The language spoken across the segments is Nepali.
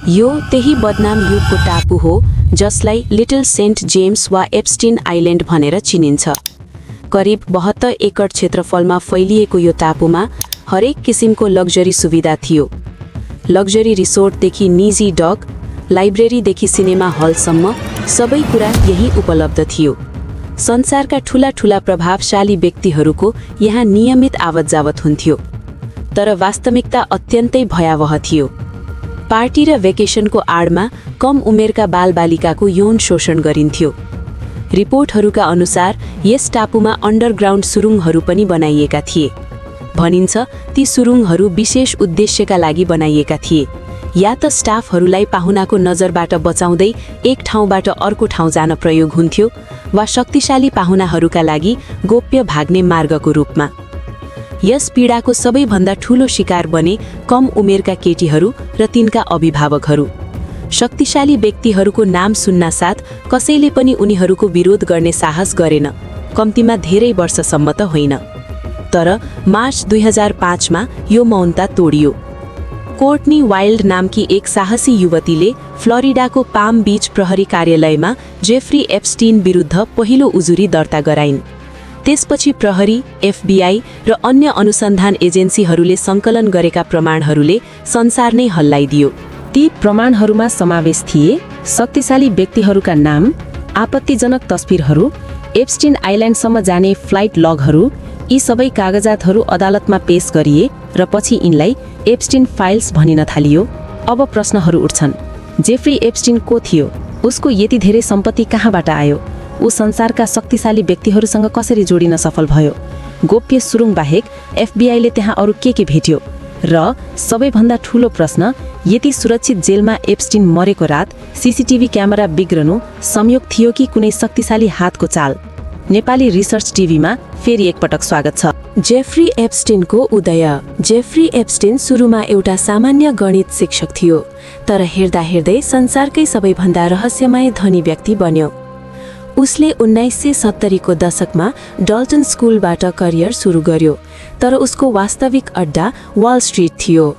यो त्यही बदनाम युगको टापु हो जसलाई लिटल सेन्ट जेम्स वा एप्स्टिन आइल्यान्ड भनेर चिनिन्छ। करिब 72 एकड क्षेत्रफलमा फैलिएको यो टापुमा हरेक किसिमको लग्जरी सुविधा थियो। लग्जरी रिसोर्टदेखि निजी डक, लाइब्रेरीदेखि सिनेमा हलसम्म सबै कुरा यही उपलब्ध थियो। संसारका ठूला ठूला प्रभावशाली व्यक्तिहरूको यहाँ नियमित आवतजावत हुन्थ्यो। तर वास्तविकता अत्यन्तै भयावह थियो। पार्टी र भेकेसनको आडमा कम उमेरका बालबालिकाको यौन शोषण गरिन्थ्यो। रिपोर्टहरूका अनुसार यस टापुमा अन्डरग्राउन्ड सुरुङहरू पनि बनाइएका थिए। भनिन्छ ती सुरुङहरू विशेष उद्देश्यका लागि बनाइएका थिए, या त स्टाफहरूलाई पाहुनाको नजरबाट बचाउँदै एक ठाउँबाट अर्को ठाउँ जान प्रयोग हुन्थ्यो, वा शक्तिशाली पाहुनाहरूका लागि गोप्य भाग्ने मार्गको रूपमा। यस पीडाको सबैभन्दा ठूलो शिकार बने कम उमेरका केटीहरू र तिनका अभिभावकहरू। शक्तिशाली व्यक्तिहरूको नाम सुन्नासाथ कसैले पनि उनीहरूको विरोध गर्ने साहस गरेन, कम्तीमा धेरै वर्षसम्म त होइन। तर मार्च 2005 मा यो मौनता तोडियो। कोर्टनी वाइल्ड नामकी एक साहसी युवतीले फ्लोरिडाको पाम बीच प्रहरी कार्यालयमा जेफ्री एप्स्टिन विरुद्ध पहिलो उजुरी दर्ता गराइन्। त्यसपछि प्रहरी, FBI र अन्य अनुसन्धान एजेन्सीहरूले सङ्कलन गरेका प्रमाणहरूले संसार नै हल्लाइदियो। ती प्रमाणहरूमा समावेश थिए शक्तिशाली व्यक्तिहरूका नाम, आपत्तिजनक तस्बिरहरू, एप्स्टिन आइल्यान्डसम्म जाने फ्लाइट लगहरू। यी सबै कागजातहरू अदालतमा पेश गरिए र पछि यिनलाई एप्स्टिन फाइल्स भनिन थालियो। अब प्रश्नहरू उठ्छन्। जेफ्री एप्स्टिन को थियो? उसको यति धेरै सम्पत्ति कहाँबाट आयो? ऊ संसारका शक्तिशाली व्यक्तिहरूसँग कसरी जोडिन सफल भयो? गोप्य सुरुङ बाहेक FBI ले त्यहाँ अरू के भेट्यो? र सबैभन्दा ठूलो प्रश्न, यति सुरक्षित जेलमा एप्स्टिन मरेको रात CCTV क्यामेरा बिग्रनु संयोग थियो कि कुनै शक्तिशाली हातको चाल? नेपाली रिसर्च टिभीमा फेरि एकपटक स्वागत छ। जेफ्री एप्स्टिनको उदय। जेफ्री एप्स्टिन सुरुमा एउटा सामान्य गणित शिक्षक थियो, तर हेर्दा हेर्दै संसारकै सबैभन्दा रहस्यमय धनी व्यक्ति बन्यो। उसले 1970 को दशकमा डल्टन स्कुलबाट करियर सुरु गर्यो, तर उसको वास्तविक अड्डा वाल स्ट्रिट थियो।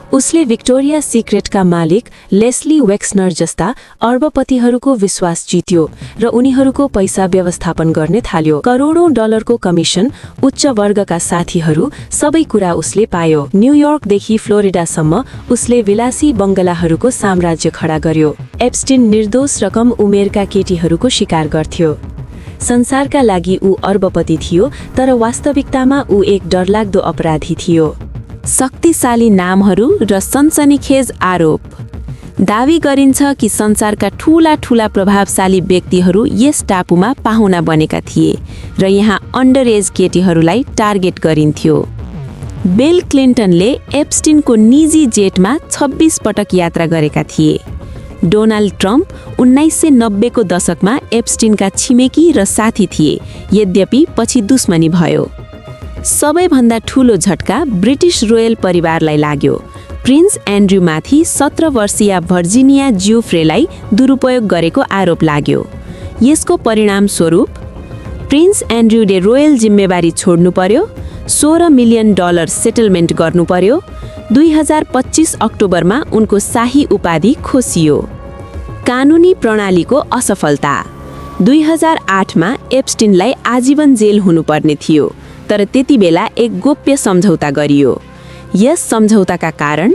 उसले विक्टोरिया सिक्रेटका मालिक लेस्ली वेक्सनर जस्ता अर्बपतिहरूको विश्वास जित्यो र उनीहरूको पैसा व्यवस्थापन गर्ने थाल्यो। करोडौं डलरको कमिसन, उच्च वर्गका साथीहरू, सबै कुरा उसले पायो। न्युयोर्कदेखि फ्लोरिडासम्म उसले विलासी बङ्गलाहरूको साम्राज्य खडा गर्यो। एप्स्टिन निर्दोष र कम उमेरका केटीहरूको शिकार गर्थ्यो। संसारका लागि ऊ अर्बपति थियो, तर वास्तविकतामा ऊ एक डरलाग्दो अपराधी थियो। शक्तिशाली नामहरू र सनसनीखेज आरोप। दावी गरिन्छ कि संसारका ठूला ठूला प्रभावशाली व्यक्तिहरू यस टापुमा पाहुना बनेका थिए र यहाँ अन्डरएज केटीहरूलाई टार्गेट गरिन्थ्यो। बिल क्लिन्टनले एप्स्टिनको निजी जेटमा 26 पटक यात्रा गरेका थिए। डोनाल्ड ट्रम्प 1990 को दशकमा एप्स्टिनका छिमेकी र साथी थिए, यद्यपि पछि दुश्मनी भयो। सबैभन्दा ठूलो झट्का ब्रिटिस रोयल परिवारलाई लाग्यो। प्रिन्स एन्ड्रुमाथि 17 वर्षीय भर्जिनिया ज्युफ्रेलाई दुरुपयोग गरेको आरोप लाग्यो। यसको परिणामस्वरूप प्रिन्स एन्ड्रुले रोयल जिम्मेवारी छोड्नु पर्यो, $16 मिलियन सेटलमेन्ट गर्नु पर्यो। 2025 अक्टोबरमा उनको शाही उपाधि खोसियो। कानुनी प्रणालीको असफलता। 2008 मा एप्स्टिनलाई आजीवन जेल हुनुपर्ने थियो, तर त्यति बेला एक गोप्य सम्झौता गरियो। यस सम्झौताका कारण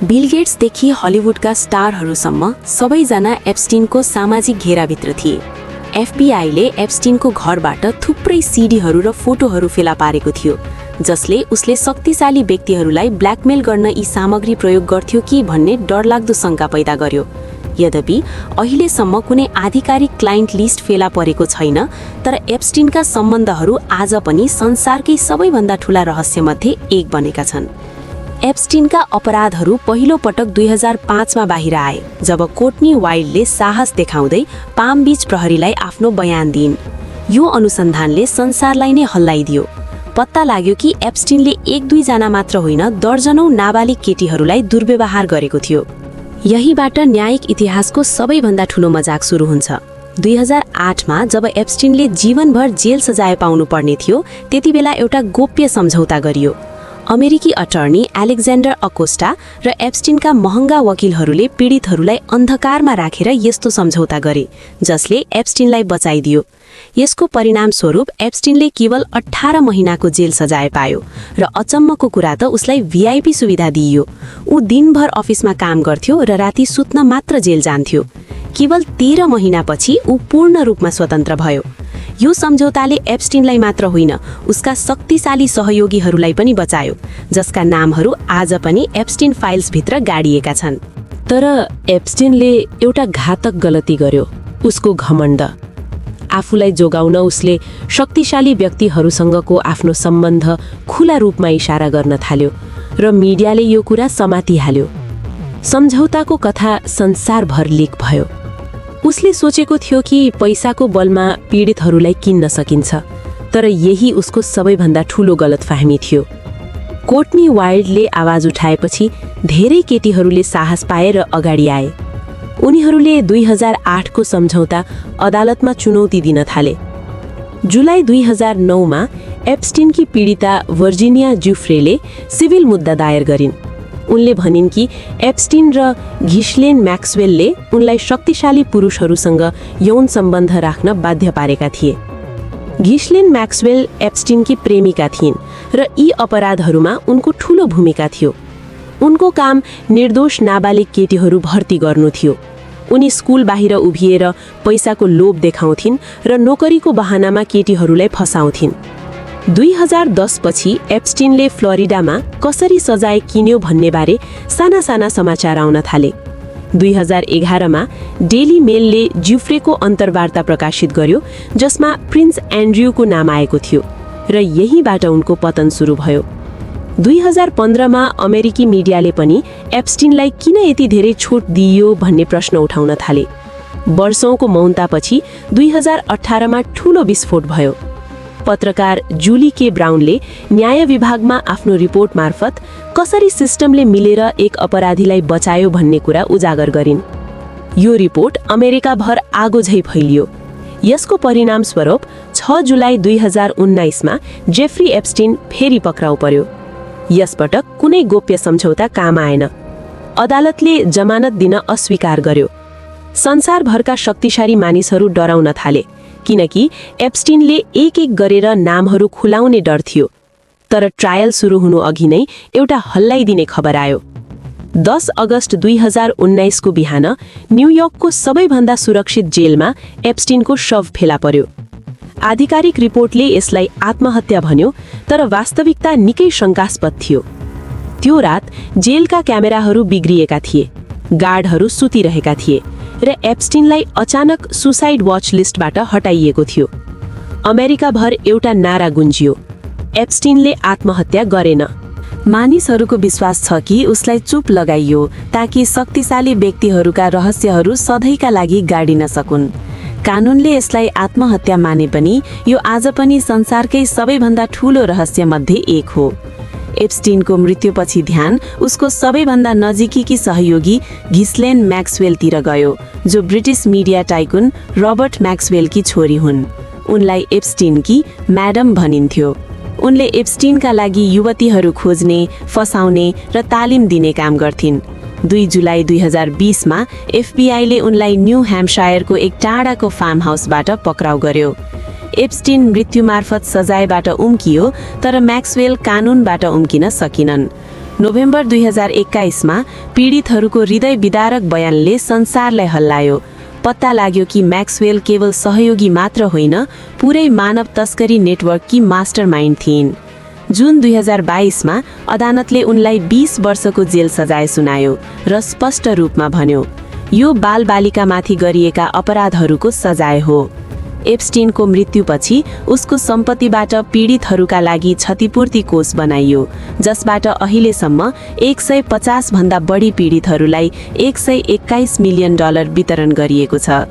बिल गेट्सदेखि हलिउडका स्टारहरूसम्म सबैजना एप्स्टिनको सामाजिक घेराभित्र थिए। FBI ले एप्स्टिनको घरबाट थुप्रै सीडीहरू र फोटोहरू फेला पारेको थियो, जसले उसले शक्तिशाली व्यक्तिहरूलाई ब्ल्याकमेल गर्न यी सामग्री प्रयोग गर्थ्यो कि भन्ने डरलाग्दो शंका पैदा गर्यो। यद्यपि अहिलेसम्म कुनै आधिकारिक क्लाइन्ट लिस्ट फेला परेको छैन, तर एप्स्टिनका सम्बन्धहरू आज पनि संसारकै सबैभन्दा ठूला रहस्यमध्ये एक बनेका छन्। एप्स्टिनका अपराधहरू पहिलो पटक 2005 मा बाहिर आए, जब कोर्टनी वाइल्डले साहस देखाउँदै पाम बीच प्रहरीलाई आफ्नो बयान दिइन्। यो अनुसन्धानले संसारलाई नै हल्लाइदियो। पत्ता लाग्यो कि एप्स्टिनले 1-2 जना मात्र होइन, दर्जनौं नाबालिग केटीहरूलाई दुर्व्यवहार गरेको थियो। यहीबाट न्यायिक इतिहासको सबैभन्दा ठूलो मजाक सुरु हुन्छ। 2008 मा जब एप्स्टिनले जीवनभर जेल सजाय पाउनु पर्ने थियो, त्यतिबेला एउटा गोप्य सम्झौता गरियो। अमेरिकी अटर्नी एलेक्जेन्डर अकोस्टा र एप्स्टिनका महँगा वकिलहरूले पीडितहरूलाई अन्धकारमा राखेर यस्तो सम्झौता गरे जसले एप्स्टिनलाई बचाइदियो। यसको परिणामस्वरूप एप्स्टिनले केवल 18 महिनाको जेल सजाय पायो र अचम्मको कुरा त उसलाई भिआइपी सुविधा दिइयो। ऊ दिनभर अफिसमा काम गर्थ्यो र राति सुत्न मात्र जेल जान्थ्यो। केवल 13 महिनापछि ऊ पूर्ण रूपमा स्वतन्त्र भयो। यो सम्झौताले एप्स्टिनलाई मात्र होइन, उसका शक्तिशाली सहयोगीहरूलाई पनि बचायो, जसका नामहरू आज पनि एप्स्टिन फाइल्सभित्र गाडिएका छन्। तर एप्स्टिनले एउटा घातक गलती गर्यो, उसको घमण्ड। आफूलाई जोगाउन उसले शक्तिशाली व्यक्तिहरूसँगको आफ्नो सम्बन्ध खुला रूपमा इशारा गर्न थाल्यो र मिडियाले यो कुरा समातिहाल्यो। सम्झौताको कथा संसारभर लिक भयो। उसले सोचेको थियो कि पैसाको बलमा पीडितहरूलाई किन्न सकिन्छ, तर यही उसको सबैभन्दा ठूलो गलतफहमी थियो। कोर्टनी वाइल्डले आवाज उठाएपछि धेरै केटीहरूले साहस पाए र अगाडि आए। उनीहरूले 2008 को सम्झौता अदालतमा चुनौती दिन थाले। जुलाई 2009 मा एप्स्टिनकी पीडिता वर्जिनिया ज्युफ्रेले सिभिल मुद्दा दायर गरिन्। उनले भनिन् कि एप्स्टिन र घिस्लेन म्याक्सवेलले उनलाई शक्तिशाली पुरुषहरूसँग यौन सम्बन्ध राख्न बाध्य पारेका थिए। घिस्लेन म्याक्सवेल एप्स्टिनकी प्रेमिका थिइन् र यी अपराधहरूमा उनको ठूलो भूमिका थियो। उनको काम निर्दोष नाबालिग केटीहरू भर्ती गर्नु थियो। उनी स्कुल बाहिर उभिएर पैसाको लोभ देखाउँथिन् र नोकरीको बहानामा केटीहरूलाई फसाउँथिन्। 2010 पछि एप्स्टिनले फ्लोरिडामा कसरी सजाय किन्यो भन्ने बारे साना साना समाचार आउन थाले। 2011 मा डेली मेलले ज्युफ्रेको अन्तर्वार्ता प्रकाशित गर्यो, जसमा प्रिन्स एन्ड्रयूको नाम आएको थियो र यहीबाट उनको पतन सुरु भयो। 2015 मा अमेरिकी मिडियाले पनि एप्स्टिनलाई किन यति धेरै छुट दिइयो भन्ने प्रश्न उठाउन थाले। वर्षौंको मौनतापछि 2018 मा ठूलो विस्फोट भयो। पत्रकार जुली के ब्राउनले न्याय विभागमा आफ्नो रिपोर्ट मार्फत कसरी सिस्टमले मिलेर एक अपराधीलाई बचायो भन्ने कुरा उजागर गरिन्। यो रिपोर्ट अमेरिकाभर आगो झै फैलियो। यसको परिणामस्वरूप 6 जुलाई 2019 मा जेफ्री एप्स्टिन फेरि पक्राउ पर्यो। यसपटक कुनै गोप्य सम्झौता काम आएन। अदालतले जमानत दिन अस्वीकार गर्यो। संसारभरका शक्तिशाली मानिसहरू डराउन थाले, किनकि एप्स्टिनले एक एक गरेर नामहरू खुलाउने डर थियो। तर ट्रायल सुरु हुनु अघि नै एउटा हल्लाइदिने खबर आयो। 10 अगस्त 2019 को बिहान न्युयोर्कको सबैभन्दा सुरक्षित जेलमा एप्स्टिनको शव फेला पर्यो। आधिकारिक रिपोर्टले यसलाई आत्महत्या भन्यो, तर वास्तविकता निकै शंकास्पद थियो। त्यो रात जेलका क्यामेराहरू बिग्रिएका थिए, गार्डहरू सुतिरहेका थिए र एप्स्टिनलाई अचानक सुसाइड वाच लिस्टबाट हटाइएको थियो। अमेरिकाभर एउटा नारा गुन्जियो, एप्स्टिनले आत्महत्या गरेन। मानिसहरूको विश्वास छ कि उसलाई चुप लगाइयो ताकि शक्तिशाली व्यक्तिहरूका रहस्यहरू सधैँका लागि गाडिन सकुन्। कानुनले यसलाई आत्महत्या माने पनि यो आज पनि संसारकै सबैभन्दा ठूलो रहस्यमध्ये एक हो। एप्स्टिनको मृत्युपछि ध्यान उसको सबैभन्दा नजिकीकी सहयोगी घिस्लेन म्याक्सवेलतिर गयो, जो ब्रिटिस मिडिया टाइकुन रबर्ट म्याक्सवेलकी छोरी हुन्। उनलाई एप्स्टिनकी म्याडम भनिन्थ्यो। उनले एप्स्टिनका लागि युवतीहरू खोज्ने, फसाउने र तालिम दिने काम गर्थिन्। 2 जुलाई 2020 मा एफबीआईले उनलाई न्यू ह्याम्पशायरको एक टाढाको फार्म हाउसबाट पक्राउ गर्यो। एप्स्टिन मृत्यु मार्फत सजायबाट उम्कियो, तर म्याक्सवेल कानुनबाट उम्किन सकिनन्। नोभेम्बर 2021 मा पीडितहरूको हृदय विदारक बयानले संसारलाई हल्लायो। पत्ता लाग्यो कि म्याक्सवेल केवल सहयोगी मात्र होइन, पुरै मानव तस्करी नेटवर्ककी मास्टरमाइन्ड थिइन्। जुन 2022 मा अदालतले उनलाई 20 वर्षको जेल सजाय सुनायो र स्पष्ट रूपमा भन्यो, यो बालबालिकामाथि गरिएका अपराधहरूको सजाय हो। एप्स्टिनको मृत्युपछि उसको सम्पत्तिबाट पीडितहरूका लागि क्षतिपूर्ति कोष बनाइयो, जसबाट अहिलेसम्म 150 भन्दा बढी पीडितहरूलाई $121 मिलियन वितरण गरिएको छ।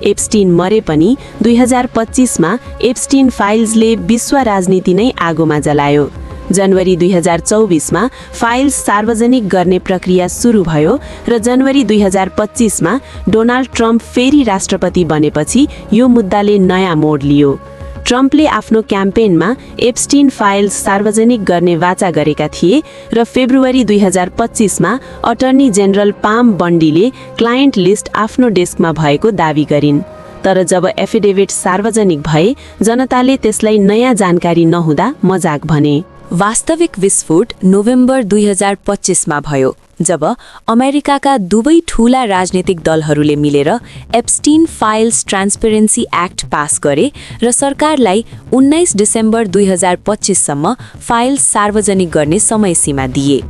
एप्स्टिन मरे पनि 2025 मा एप्स्टिन फाइल्सले विश्व राजनीति नै आगोमा जलायो। जनवरी 2024 मा फाइल्स सार्वजनिक गर्ने प्रक्रिया सुरु भयो र जनवरी 2025 मा डोनाल्ड ट्रम्प फेरि राष्ट्रपति बनेपछि यो मुद्दाले नयाँ मोड लियो। ट्रम्पले आफ्नो क्याम्पेनमा एप्स्टिन फाइल्स सार्वजनिक गर्ने वाचा गरेका थिए र फेब्रुअरी 2025मा अटर्नी जेनरल पाम बन्डीले क्लायन्ट लिस्ट आफ्नो डेस्कमा भएको दावी गरिन्। तर जब एफिडेभिट सार्वजनिक भए जनताले त्यसलाई नयाँ जानकारी नहुँदा मजाक भने। वास्तविक विस्फोट नोभेम्बर 2025मा भयो जब अमेरिकाका दुवै ठूला राजनीतिक दलहरूले मिलेर एप्स्टिन फाइल्स ट्रान्सपेरेन्सी एक्ट पास गरे र सरकारलाई 19 डिसेम्बर 2025सम्म फाइल्स सार्वजनिक गर्ने समय सीमा दिए।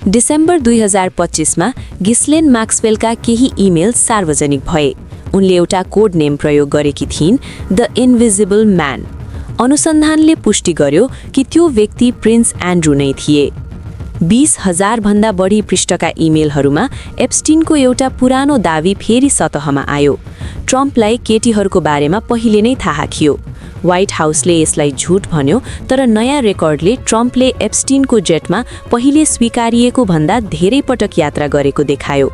डिसेम्बर 2025मा गिस्लेन म्याक्सवेलका केही इमेल सार्वजनिक भए। उनले एउटा कोड नेम प्रयोग गरेकी थिइन्, द इन्भिजिबल म्यान। अनुसन्धानले पुष्टि गर्यो कि त्यो व्यक्ति प्रिन्स एन्ड्रू नै थिए। 20,000 भन्दा बढी पृष्ठका इमेलहरूमा एप्स्टिनको एउटा पुरानो दावी फेरि सतहमा आयो। ट्रम्पलाई केटीहरूको बारेमा पहिले नै थाहा थियो। व्हाइट हाउसले यसलाई झुट भन्यो, तर नयाँ रेकर्डले ट्रम्पले एप्स्टिनको जेटमा पहिले स्वीकारिएको भन्दा धेरै पटक यात्रा गरेको देखायो।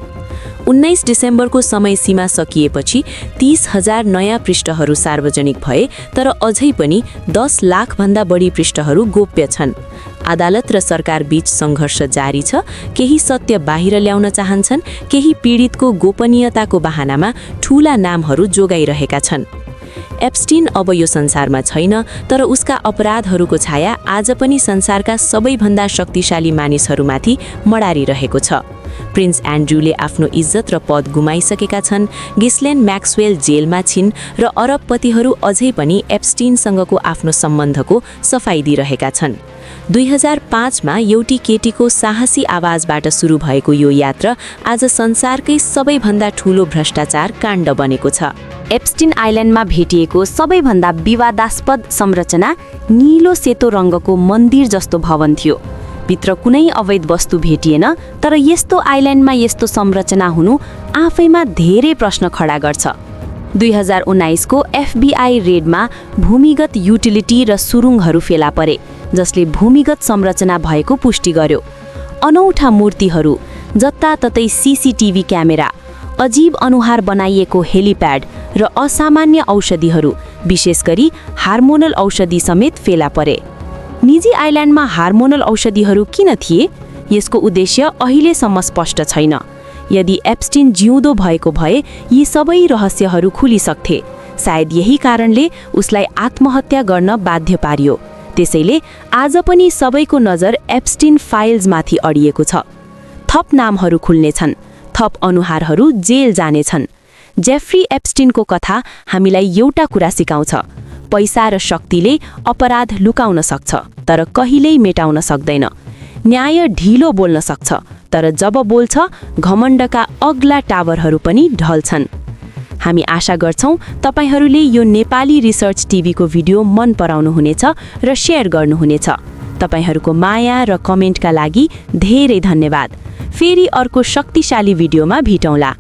19 डिसेम्बरको समय सीमा सकिएपछि 30,000 नयाँ पृष्ठहरू सार्वजनिक भए, तर अझै पनि 10 लाखभन्दा बढी पृष्ठहरू गोप्य छन्। अदालत र सरकार बीच सङ्घर्ष जारी छ। केही सत्य बाहिर ल्याउन चाहन्छन्, केही पीडितको गोपनीयताको बहानामा ठूला नामहरू जोगाइरहेका छन्। एप्स्टिन अब यो संसारमा छैन, तर उसका अपराधहरूको छाया आज पनि संसारका सबैभन्दा शक्तिशाली मानिसहरूमाथि मडारिरहेको छ। प्रिन्स एन्ड्रूले आफ्नो इज्जत र पद गुमाइसकेका छन्। गिस्लेन म्याक्सवेल जेलमा छिन् र अरबपतिहरू अझै पनि एप्स्टिनसँगको आफ्नो सम्बन्धको सफाई दिइरहेका छन्। 2005मा एउटी केटीको साहसी आवाजबाट सुरु भएको यो यात्रा आज संसारकै सबैभन्दा ठूलो भ्रष्टाचार काण्ड बनेको छ। एप्स्टिन आइल्यान्डमा भेटिएको सबैभन्दा विवादास्पद संरचना नीलो सेतो रङ्गको मन्दिर जस्तो भवन थियो। भित्र कुनै अवैध वस्तु भेटिएन, तर यस्तो आइल्यान्डमा यस्तो संरचना हुनु आफैमा धेरै प्रश्न खडा गर्छ। 2019को FBI रेडमा भूमिगत युटिलिटी र सुरुङहरू फेला परे, जसले भूमिगत संरचना भएको पुष्टि गर्यो। अनौठा मूर्तिहरू, जताततै CCTV क्यामेरा, अजीब अनुहार बनाइएको हेलिप्याड र असामान्य औषधिहरू, विशेष गरी हार्मोनल औषधि समेत फेला परे। निजी आइल्यान्डमा हार्मोनल औषधिहरू किन थिए? यसको उद्देश्य अहिलेसम्म स्पष्ट छैन। यदि एप्स्टिन जिउँदो भएको भए यी सबै रहस्यहरू खुलिसक्थे। सायद यही कारणले उसलाई आत्महत्या गर्न बाध्य पारियो। त्यसैले आज पनि सबैको नजर एप्स्टिन फाइल्समाथि अडिएको छ। थप नामहरू खुल्नेछन्, थप अनुहारहरू जेल जानेछन्। जेफ्री एप्स्टिनको कथा हामीलाई एउटा कुरा सिकाउँछ, पैसा र शक्तिले अपराध लुकाउन सक्छ, तर कहिल्यै मेटाउन सक्दैन। न्याय ढिलो बोल्न सक्छ, तर जब बोल्छ घमण्डका अग्ला टावरहरू पनि ढल्छन्। हामी आशा गर्छौं तपाईहरूले यो नेपाली रिसर्च टिभीको भिडियो मन पराउनुहुनेछ र शेयर गर्नुहुनेछ। तपाईहरूको माया र कमेन्टका लागि धेरै धन्यवाद। फेरि अर्को शक्तिशाली भिडियोमा भेटौँला।